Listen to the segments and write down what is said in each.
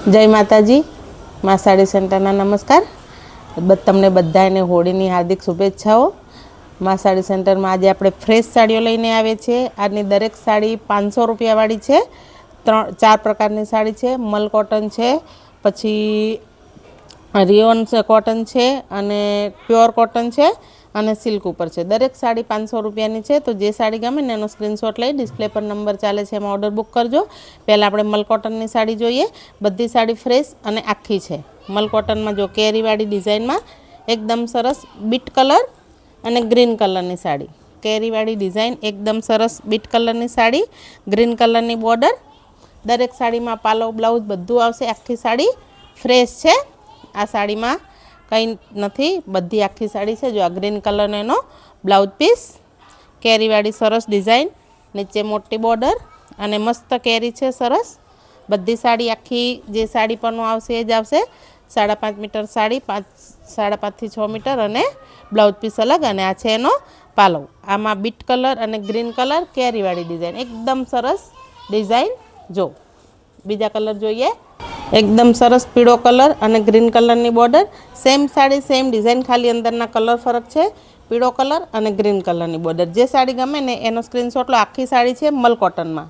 જય માતાજી, મા સાડી સેન્ટરના નમસ્કાર. તમને બધાને હોળીની હાર્દિક શુભેચ્છાઓ. મા સાડી સેન્ટરમાં આજે આપણે ફ્રેશ સાડીઓ લઈને આવે છે. આજની દરેક સાડી 500 રૂપિયાવાળી છે. 4 પ્રકારની સાડી છે. મલ કોટન છે, પછી રિયોન કોટન છે અને પ્યોર કોટન છે અને સિલ્ક ઉપર છે. દરેક સાડી 500 રૂપિયાની છે. તો જે સાડી ગમે ને એનો સ્ક્રીનશોટ લઈ ડિસ્પ્લે પર નંબર ચાલે છે એમાં ઓર્ડર બુક કરજો. પહેલાં આપણે મલ કોટનની સાડી જોઈએ. બધી સાડી ફ્રેશ અને આખી છે. મલ કોટનમાં જો કેરીવાળી ડિઝાઇનમાં એકદમ સરસ બીટ કલર અને ગ્રીન કલરની સાડી. કેરીવાળી ડિઝાઇન એકદમ સરસ બીટ કલરની સાડી, ગ્રીન કલરની બોર્ડર. દરેક સાડીમાં પાલો બ્લાઉઝ બધું આવશે. આખી સાડી ફ્રેશ છે. આ સાડીમાં કંઈ નથી, બધી આખી સાડી છે. જો આ ગ્રીન કલરનો એનો બ્લાઉઝ પીસ, કેરીવાળી સરસ ડિઝાઇન, નીચે મોટી બોર્ડર અને મસ્ત કેરી છે સરસ. બધી સાડી આખી જે સાડી પરનું આવશે એ જ આવશે. 5.5 મીટર સાડી, 5.5 થી 6 મીટર અને બ્લાઉઝ પીસ અલગ. અને આ છે એનો પાલવ. આમાં બીટ કલર અને ગ્રીન કલર કેરીવાળી ડિઝાઇન એકદમ સરસ ડિઝાઇન. જો બીજા કલર જોઈએ. એકદમ સરસ પીળો કલર અને ગ્રીન કલરની border. Same sari same design, ખાલી અંદરના કલર ફરક છે. પીળો કલર અને ગ્રીન કલરની બોર્ડર. જે સાડી ગમે ને એનો સ્ક્રીનશોટ લો. આખી સાડી છે મલ કોટનમાં.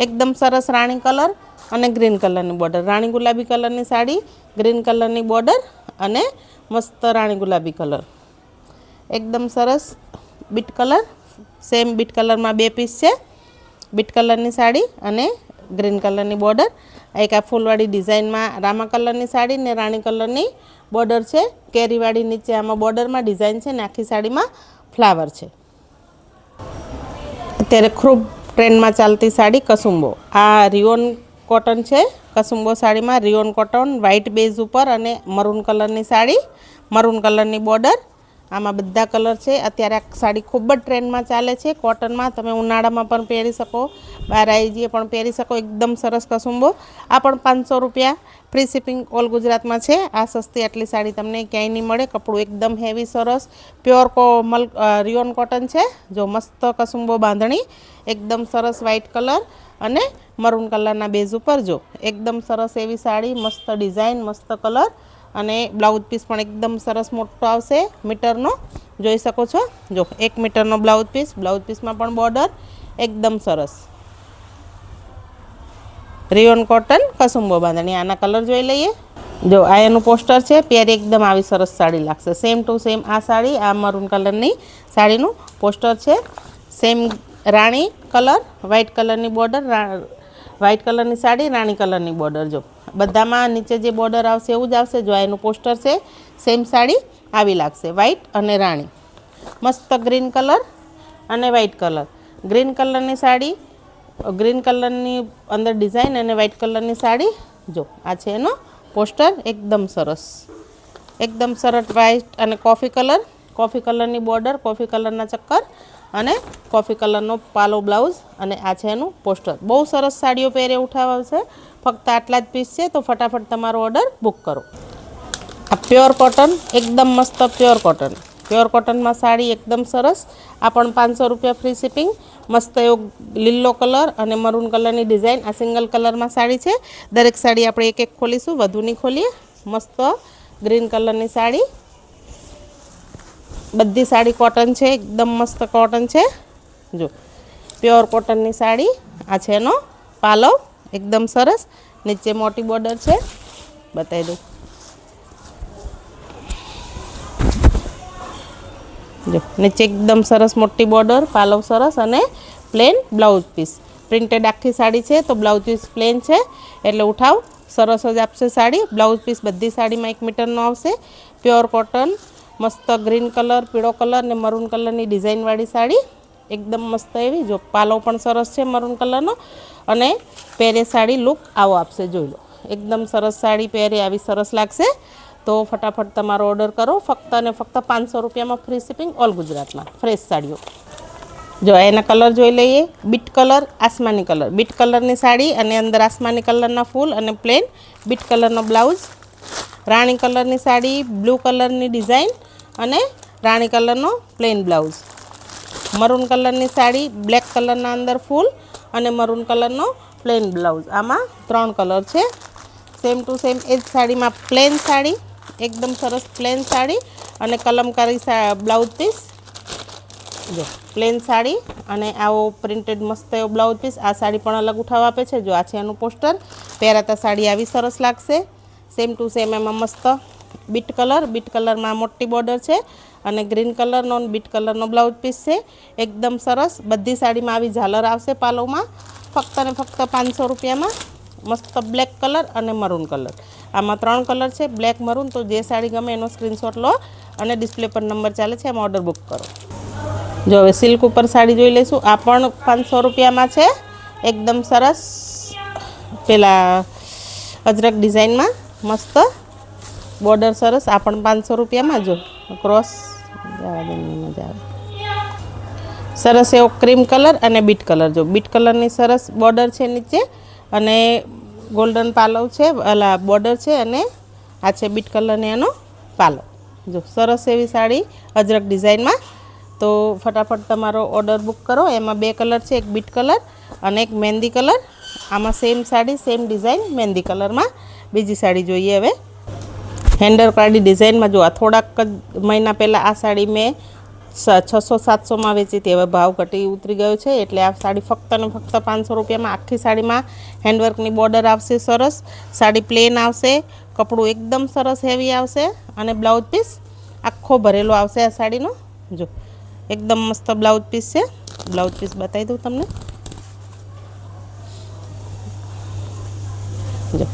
એકદમ સરસ રાણી કલર અને ગ્રીન કલરની બોર્ડર. રાણી ગુલાબી કલરની સાડી, ગ્રીન કલરની બોર્ડર અને મસ્ત રાણી ગુલાબી કલર. એકદમ સરસ બીટ કલર. સેમ બીટ કલરમાં 2 પીસ છે. બીટ કલરની સાડી અને ગ્રીન કલરની બોર્ડર. એક આ ફૂલવાળી ડિઝાઇનમાં રામા કલરની સાડી ને રાણી કલરની બોર્ડર છે. કેરીવાળી નીચે આમાં બોર્ડરમાં ડિઝાઇન છે ને આખી સાડીમાં ફ્લાવર છે. અત્યારે ખૂબ ટ્રેન્ડમાં ચાલતી સાડી કસુંબો. આ રિયોન કોટન છે. કસુંબો સાડીમાં રિયોન કોટન વ્હાઇટ બેઝ ઉપર અને મરૂન કલરની સાડી, મરૂન કલરની બોર્ડર. આમાં બધા કલર છે. અત્યારે આ સાડી ખૂબ જ ટ્રેન્ડમાં ચાલે છે. કોટનમાં તમે ઉનાળામાં પણ પહેરી શકો, બહાર આવી જઈએ પણ પહેરી શકો. એકદમ સરસ કસુંબો. આ પણ 500 રૂપિયા. ફ્રી શિપિંગ ઓલ ગુજરાતમાં છે. આ સસ્તી આટલી સાડી તમને ક્યાંય નહીં મળે. કપડું એકદમ હેવી સરસ પ્યોર રિયોન કોટન છે. જો મસ્ત કસુંબો બાંધણી, એકદમ સરસ વ્હાઇટ કલર અને મરૂન કલરના બેઝ ઉપર. જો એકદમ સરસ એવી સાડી, મસ્ત ડિઝાઇન, મસ્ત કલર અને બ્લાઉઝ પીસ પણ એકદમ સરસ મોટો આવશે મીટરનો. જોઈ શકો છો. જો 1 મીટરનો બ્લાઉઝ પીસ. બ્લાઉઝ પીસમાં પણ બોર્ડર એકદમ સરસ. રિયોન કોટન કસુંબો બાંધણી. આના કલર જોઈ લઈએ. જો આ એનું પોસ્ટર છે. પહેરી એકદમ આવી સરસ સાડી લાગશે. સેમ ટુ સેમ આ સાડી, આ મરૂન કલરની સાડીનું પોસ્ટર છે. સેમ રાણી કલર, વ્હાઇટ કલરની બોર્ડર. વ્હાઇટ કલરની સાડી, રાણી કલરની બોર્ડર. જો બધામાં નીચે જે બોર્ડર આવશે એવું જ આવશે. જો આ એનું પોસ્ટર છે. સેમ સાડી આવી લાગશે, વ્હાઇટ અને રાણી. મસ્ત ગ્રીન કલર અને વ્હાઇટ કલર. ગ્રીન કલરની સાડી, ગ્રીન કલરની અંદર ડિઝાઇન અને વ્હાઇટ કલરની સાડી. જો આ છે એનો પોસ્ટર. એકદમ સરસ, એકદમ સરસ વ્હાઇટ અને કોફી કલર. કોફી કલરની બોર્ડર, કોફી કલરના ચક્કર અને કોફી કલરનો પાલો બ્લાઉઝ. અને આ છે એનું પોસ્ટર. બહુ સરસ સાડીઓ પહેરે ઉઠાવશે. ફક્ત આટલા જ પીસ છે. તો ફટાફટ તમારો ઓર્ડર બુક કરો. આ પ્યોર કોટન, એકદમ મસ્ત પ્યોર કોટન. પ્યોર કોટનમાં સાડી એકદમ સરસ. આ પણ 500 રૂપિયા ફ્રી શિપિંગ. મસ્ત એવો લીલો કલર અને મરૂન કલરની ડિઝાઇન. આ સિંગલ કલરમાં સાડી છે. દરેક સાડી આપણે એક એક ખોલીશું, વધુ નહીં ખોલીએ. મસ્ત ગ્રીન કલરની સાડી. બધી સાડી કોટન છે. એકદમ મસ્ત કોટન છે. જો પ્યોર કોટનની સાડી. આ છે એનો પાલવ. એકદમ સરસ. નીચે મોટી બોર્ડર છે. બતાવી દઉં. જો નીચે એકદમ સરસ મોટી બોર્ડર, પાલવ સરસ અને પ્લેન બ્લાઉઝ પીસ. પ્રિન્ટેડ આખી સાડી છે તો બ્લાઉઝ પીસ પ્લેન છે એટલે ઉઠાવ સરસ જ આપશે સાડી. બ્લાઉઝ પીસ બધી સાડીમાં 1 મીટરનો આવશે. પ્યોર કોટન, મસ્ત ગ્રીન કલર, પીળો કલર ને મરૂન કલરની ડિઝાઇનવાળી સાડી. એકદમ મસ્ત એવી. જો પાલવ પણ સરસ છે મરૂન કલરનો અને પહેરે સાડી લુક આવો આપશે. જોઈ લો. એકદમ સરસ સાડી પહેરે આવી સરસ લાગશે. તો ફટાફટ તમારો ઓર્ડર કરો. ફક્ત અને ફક્ત 500 રૂપિયામાં ફ્રી શિપિંગ ઓલ ગુજરાતમાં. ફ્રેશ સાડીઓ. જો એના કલર જોઈ લઈએ. બીટ કલર, આસમાની કલર. બીટ કલરની સાડી અને અંદર આસમાની કલરના ફૂલ અને પ્લેન બીટ કલરનો બ્લાઉઝ. રાણી કલરની સાડી, બ્લુ કલરની ડિઝાઇન અને રાણી કલરનો પ્લેન બ્લાઉઝ. મરૂન કલરની સાડી, બ્લેક કલરના અંદર ફૂલ અને મરૂન કલરનો પ્લેન બ્લાઉઝ. આમાં 3 કલર છે. સેમ ટુ સેમ એ જ સાડીમાં પ્લેન સાડી, એકદમ સરસ પ્લેન સાડી અને કલમકારી બ્લાઉઝ પીસ. જો પ્લેન સાડી અને આવો પ્રિન્ટેડ મસ્ત એવો બ્લાઉઝ પીસ. આ સાડી પણ અલગ ઉઠાવ આપે છે. જો આ છે એનું પોસ્ટર. પહેરાતા સાડી આવી સરસ લાગશે. સેમ ટુ સેમ એમાં મસ્ત બીટ કલરમાં મોટી બોર્ડર છે અને ગ્રીન કલરનો બીટ કલરનો બ્લાઉઝ પીસ છે. એકદમ સરસ. બધી સાડીમાં આવી ઝાલર આવશે પાલોમાં. ફક્ત ને ફક્ત 500 રૂપિયામાં. મસ્ત બ્લેક કલર અને મરૂન કલર. આમાં 3 કલર છે, બ્લેક, મરૂન. તો જે સાડી ગમે એનો સ્ક્રીનશોટ લો અને ડિસ્પ્લે પર નંબર ચાલે છે એમાં ઓર્ડર બુક કરો. જો હવે સિલ્ક ઉપર સાડી જોઈ લઈશું. આ પણ 500 રૂપિયામાં છે. એકદમ સરસ પેલા અજરક ડિઝાઇનમાં મસ્ત બોર્ડર સરસ. આ પણ 500 રૂપિયામાં. જો ક્રોસ મજા આવે. સરસ એવો ક્રીમ કલર અને બીટ કલર. જો બીટ કલરની સરસ બોર્ડર છે નીચે અને ગોલ્ડન પાલવ છે, બોર્ડર છે અને આ છે બીટ કલરને એનો પાલો. જો સરસ એવી સાડી અજરક ડિઝાઇનમાં. તો ફટાફટ તમારો ઓર્ડર બુક કરો. એમાં 2 કલર છે, એક બીટ કલર અને એક મહેંદી કલર. આમાં સેમ સાડી, સેમ ડિઝાઇન મહેંદી કલરમાં. બીજી સાડી જોઈએ હવે. હેન્ડરપાડી ડિઝાઇનમાં. જો આ થોડાક મહિના પહેલાં આ સાડી મેં 600-700માં વેચી હતી. હવે ભાવ ઘટી ઉતરી ગયો છે એટલે આ સાડી ફક્ત ને ફક્ત 500 રૂપિયામાં. આખી સાડીમાં હેન્ડવર્કની બોર્ડર આવશે સરસ. સાડી પ્લેન આવશે. કપડું એકદમ સરસ હેવી આવશે અને બ્લાઉઝ પીસ આખો ભરેલો આવશે આ સાડીનો. જો એકદમ મસ્ત બ્લાઉઝ પીસ છે. બ્લાઉઝ પીસ બતાવી દઉં તમને. જો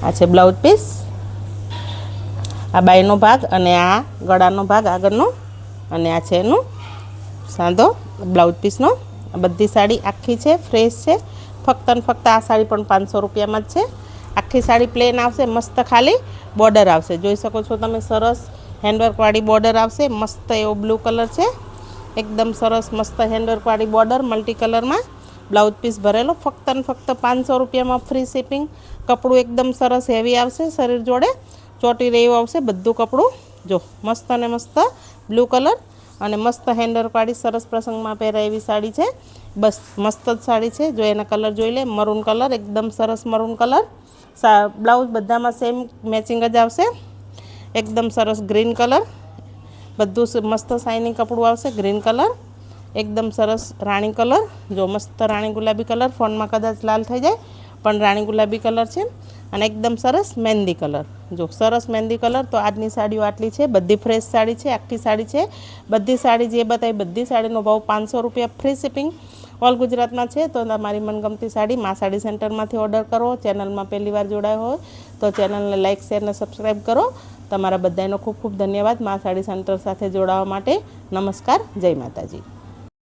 આ છે બ્લાઉઝ પીસ. આ બાયનો ભાગ અને આ ગળાનો ભાગ આગળનો અને આ છે એનું સાંધો બ્લાઉઝ પીસનો. બધી સાડી આખી છે, ફ્રેશ છે. ફક્ત ને ફક્ત આ સાડી પણ 500 રૂપિયામાં જ છે. આખી સાડી પ્લેન આવશે. મસ્ત ખાલી બોર્ડર આવશે. જોઈ શકો છો તમે. સરસ હેન્ડવર્કવાળી બોર્ડર આવશે. મસ્ત એવો બ્લુ કલર છે. એકદમ સરસ મસ્ત હેન્ડવર્કવાળી બોર્ડર મલ્ટી કલરમાં. બ્લાઉઝ પીસ ભરેલો. ફક્ત ને ફક્ત 500 રૂપિયામાં. Free shipping. કપડું એકદમ સરસ હેવી આવશે. શરીર જોડે ચોટી રહ્યું આવશે બધું કપડું. જો મસ્ત ને મસ્ત બ્લુ કલર અને મસ્ત હેન્ડવર્કવાળી સરસ પ્રસંગમાં પહેરાય એવી સાડી છે. બસ મસ્ત જ સાડી છે. જો એના કલર જોઈ લે. મરૂન કલર, એકદમ સરસ મરૂન કલર. બ્લાઉઝ બધામાં સેમ મેચિંગ જ આવશે. એકદમ સરસ ગ્રીન કલર. બધું મસ્ત શાઇનિંગ કપડું આવશે. ગ્રીન કલર એકદમ સરસ. રાણી કલર. જો મસ્ત રાણી ગુલાબી કલર. ફોનમાં કદાચ લાલ થઈ જાય પણ રાણી ગુલાબી કલર છે અને એકદમ સરસ મહેંદી કલર. જો સરસ મહેંદી કલર. તો આજની સાડીઓ આટલી છે. બધી ફ્રેશ સાડી છે. આખી સાડી છે. બધી સાડી જે બતાવી બધી સાડીનો ભાવ 500 રૂપિયા. ફ્રી શિપિંગ ઓલ ગુજરાતમાં છે. તો તમારી મનગમતી સાડી મા સાડી સેન્ટરમાંથી ઓર્ડર કરો. ચેનલમાં પહેલી વાર જોડાયો હોય તો ચેનલને લાઇક, શેર અને સબસ્ક્રાઈબ કરો. તમારા બધાનો ખૂબ ખૂબ ધન્યવાદ મા સાડી સેન્ટર સાથે જોડાવા માટે. નમસ્કાર. જય માતાજી.